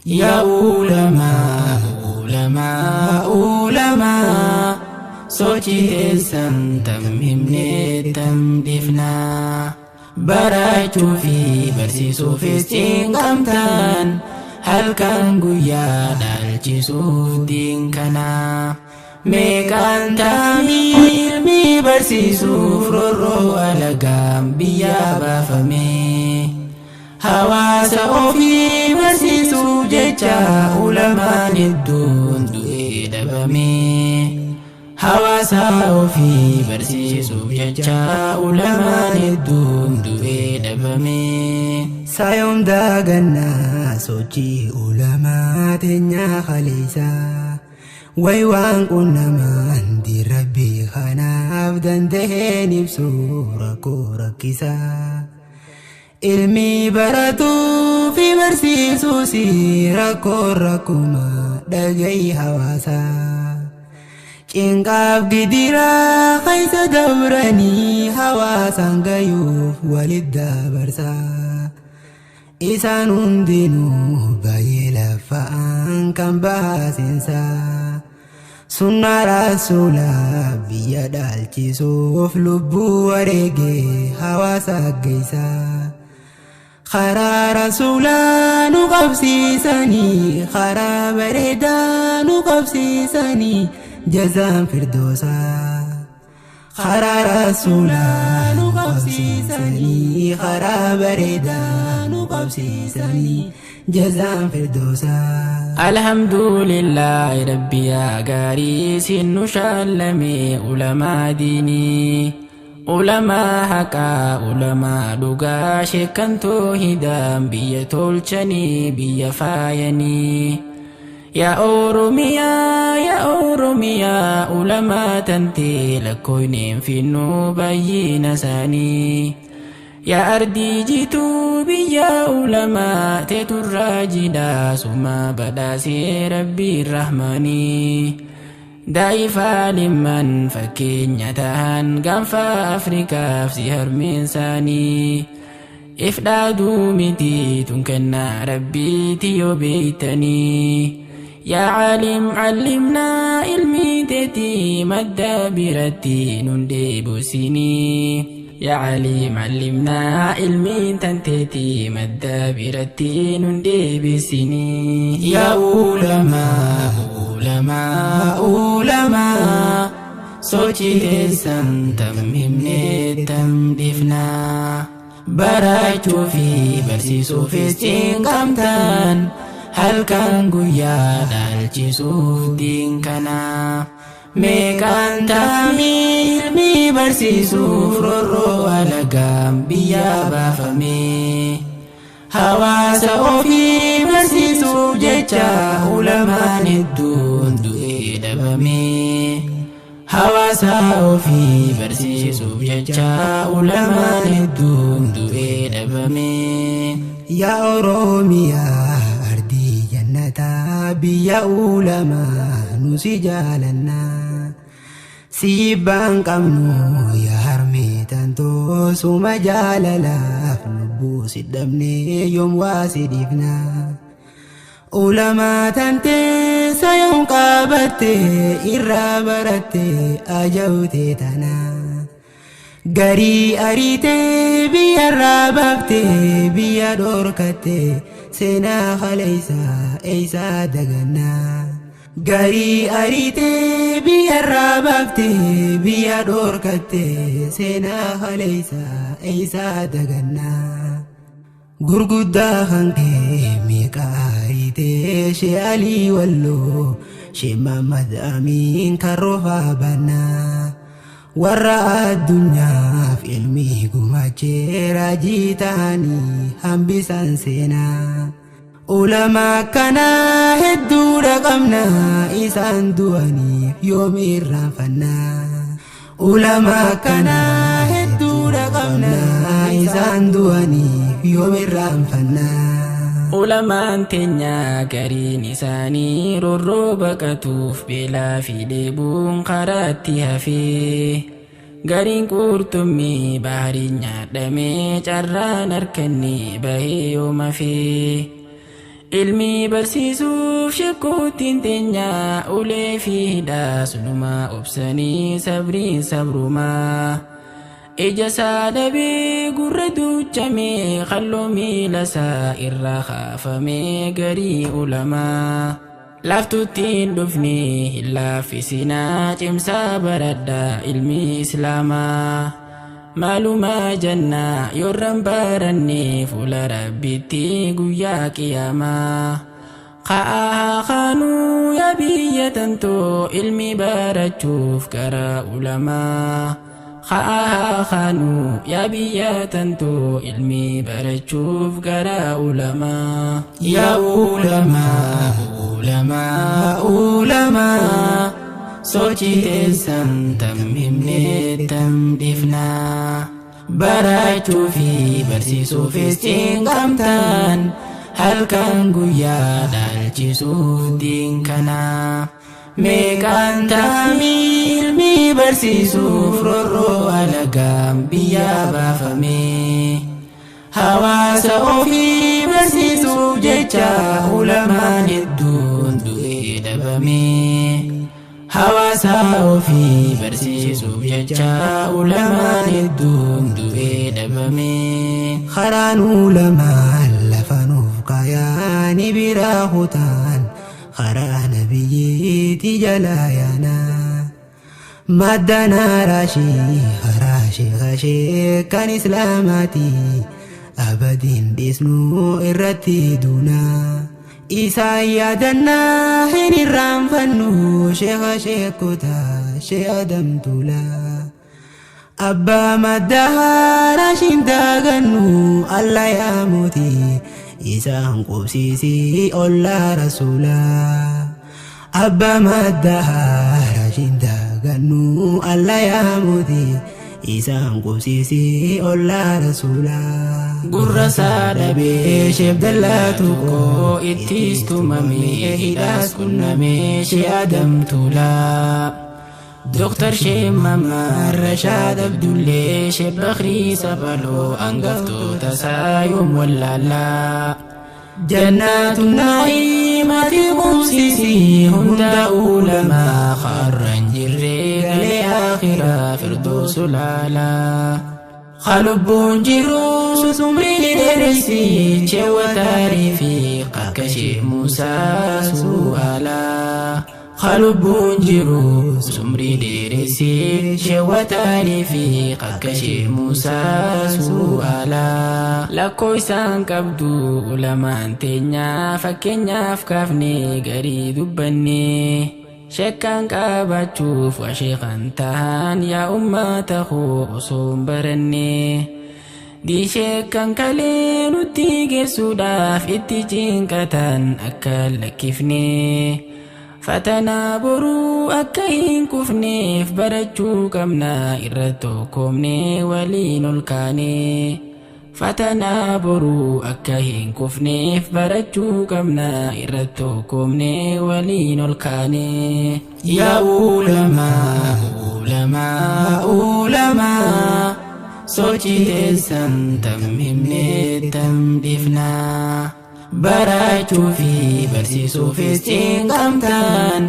يا علماء علماء علماء sochii eessan tammimnee tamdifnaa barachuu fi barsiisuufis cinqamtaan halkan guyyaa dhaalchisuu diinkanaa meeqaan taamii ilmi barsiisuuf roorroo alagaan biyyaa baafamee hawaasa ofii barsiisuuf jecha ulamaan hedduun du'ee dhabamee hawaasa ofii barsiisuuf jecha ulamaan hedduun du'ee dhabamee saayom daagannaa sochii ulamaa teenyaa kaleessaa way waan qunnamaan dirrabbii kanaaf danda'een ibsuu rakkoo rakkisaa ilmi baratuu fi barsiisuus rakkoo rakkuma dhaga'i hawaasaa cinqaaf gidiraa keessa dabranii hawaasaan gayuuf walit dabarsaa isaan hundinuu baay'ee lafa'an kan baasinsaa sunnaa rasuulaa biyya dhaalchisuuf lubbuu wareegee hawaasa geessaa karaa rasuulaa nu qabsiisanii karaa bareedaa nu qabsiisanii jazaan firdoosaa karaa rasuulaa nu qabsiisanii karaa bareedaa nu qabsiisanii jazaan firdoosaa alhamdulillahi rabbi yaa gaarii sinnu shaallamee ulamaa diinii ulamaa haqaa ulamaa dhugaa sheekan toohidaan biyya tolchanii biyya faayanii yaa oromiyaa ulamaa tantee lakkooyneen finnuu baay'ina isaanii yaa ardii jituu biyya ulamaa teeturraa jidhaa suma badhaasee rabbiin rahmanii daa'ifaa limman fakkeenya tahan gaanfa afrikaaf si harmeen isaanii if dhaaduu miti tun kennaa rabbiiti yoo beeytanii yaa caalim callimnaa ilmi teetii madda biratti nun deebusinii يا عليم علمنا علمي تنتهي مدى برتي نندي بسني يا علماء علماء علماء sochii eessan tammimnee tamdifnaa barachuu fi barsiisuufis cinqamtaan halkan guyyaa dhaalchisuuf diinkanaa meeqaan taamii ilmi barsiisuuf roorroo alagaan biyyaa baafamee hawaasa ofii barsiisuuf jecha ulamaan hedduun du'ee dhabamee hawaasa ofii barsiisuuf jecha ulamaan hedduun du'ee dhabamee yaa oromiyaa ardii jannataa biyya ulamaa nusi jaalannaa sibbaan qabnu yaa harmee tantoo suma jaalalaaf lubbuu si dhabnee yoom waa si dhiifnaa ulamaa tantee sayoon qabattee irraa barattee ajawtee tanaa garii ariitee biyyarraa baaftee biyya dhorkattee seenaa kaleessaa eeysaa dagannaa garii ariitee biyyarraa baaftee biyya dhorkattee seenaa kaleessaa eeysaa dagannaa gurguddaa kan kee meeqaa ariitee shee alii walloo shee Mahammad Amiin karroofaa bannaa warra addunyaaf ilmi gumaachee raajii ta'anii hambisaan seenaa ulamaa kanaa hedduudha qabnaa isaan du'aniif yoom irraanfannaa ulamaa kanaa hedduudha qabnaa isaan du'aniif yoom irraanfannaa ulamaan teenya gariin isaanii roorroo baqatuuf beelaa fi dheebuun karaatti hafee gariin qurxummii bahariin nyaadhamee carraan harkanni bahee yooma fee ilmi barsiisuuf shakkootiin teenya ulee fi hidhaa sunumaa obsanii sabriin sabrumaa ija isaa dhabee gurra duuchamee qalloo miila isaa irraa kaafamee garii ulamaa laaftuttiin dhufne hin laaffisinaa cimsaa baradhaa ilmi islaamaa maalumaa jannaa yoorran baranne fuula rabbitti guyyaa qiyaamaa qa'aa kaanuu yaa biyya tantoo ilmi barachuuf gara ulamaa qa'aa kaanuu yaa biyya tantoo ilmi barachuuf gara ulamaa yaa ulamaa ulamaa ulamaa sochii teessan tammimne tamdifnaa barachuu fi barsiisuufis cinqamtaan halkan guyyaa dhaalchisuuf diinkanaa meeqaan taamii ilmi barsiisuuf rorroo alagaan biyyaa baafamee hawaasa ofii barsiisuuf jecha ulamaan hedduun du'ee dhabamee hawaasa ofii barsiisuuf jecha ulamaan hedduun du'ee dhabamee karaan ulamaan lafa nuuf kaayaani biraa kutaan karaa nabiyyiitti jalaa yaanaa maddanaa raashii karaa sheekashee kan islaamaati abadiin dhiisnuu irratti duunaa isaa yaadannaa hin irraanfannu sheeka sheekota shee adamtulaa abbaa maddaa raashiin daagannu alla yaa mootii isaan qubsiisii ollaa rasuulaa abbaa maddaa raashiin daagannu alla yaa mootii isaan qubsiisii ollaa rasuulaa gurra isaa dhabee sheebdallaa tokko ittis tumamee hidhaas qunnamee shee adamtulaa Dr. Sheikh Mamar Rashad Abdullee Sheikh Bakrii Sabaloo hangaftoota isaa yoom wallaalaa jannaatun naa'iimati qubsiisii hunda ulamaa qarran jirree galee akhiraa firdoosu laalaa qalubbuun jiru sumrii dheeressi cheewa taariifi akka Sheikh Muusaa su'aalaa qalubbuun jiru sumrii dheeressi cheewa taariifi akka Sheikh Muusaa su'aalaa lakkoo isaan qabdu ulamaan teenyaa fakkeenyaaf kaafne garii dubbanne shekkaan qabachuuf waa sheekan tahan yaa ummata koo osoo hin baranne diisheekkan kalee nutti geessuudhaaf itti cinqatan akka lakkifne fatanaa boruu akka hin kufneef barachuu qabna irra tokkoomne waliin ol kaane fatanaa boruu akka hin kufneef barachuu qabna irra tokkoomne waliin ol kaane yaa ulamaa ulamaa ulamaa sochii teessan tammimne tamdifnaa barachuu fi barsiisuufis cinqamtaan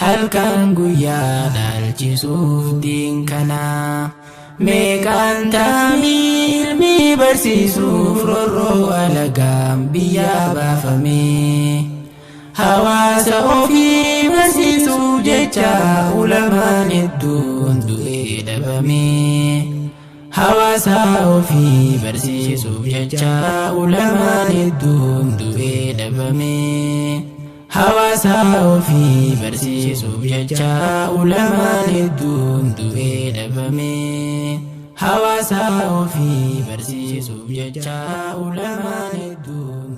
halkan guyyaa dhaalchisuuf diinkanaa meeqaan taamii ilmi barsiisuuf rorroo alagaan biyyaa baafamee hawaasa ofii barsiisuuf jecha ulamaan hedduun du'ee dhabamee hawaasa ofii barsiisuuf jecha ulamaan hedduun du'ee dhabamee hawaasa ofii barsiisuuf jecha ulamaan hedduun du'ee dhabamee hawaasa ofii barsiisuuf jecha ulamaan hedduun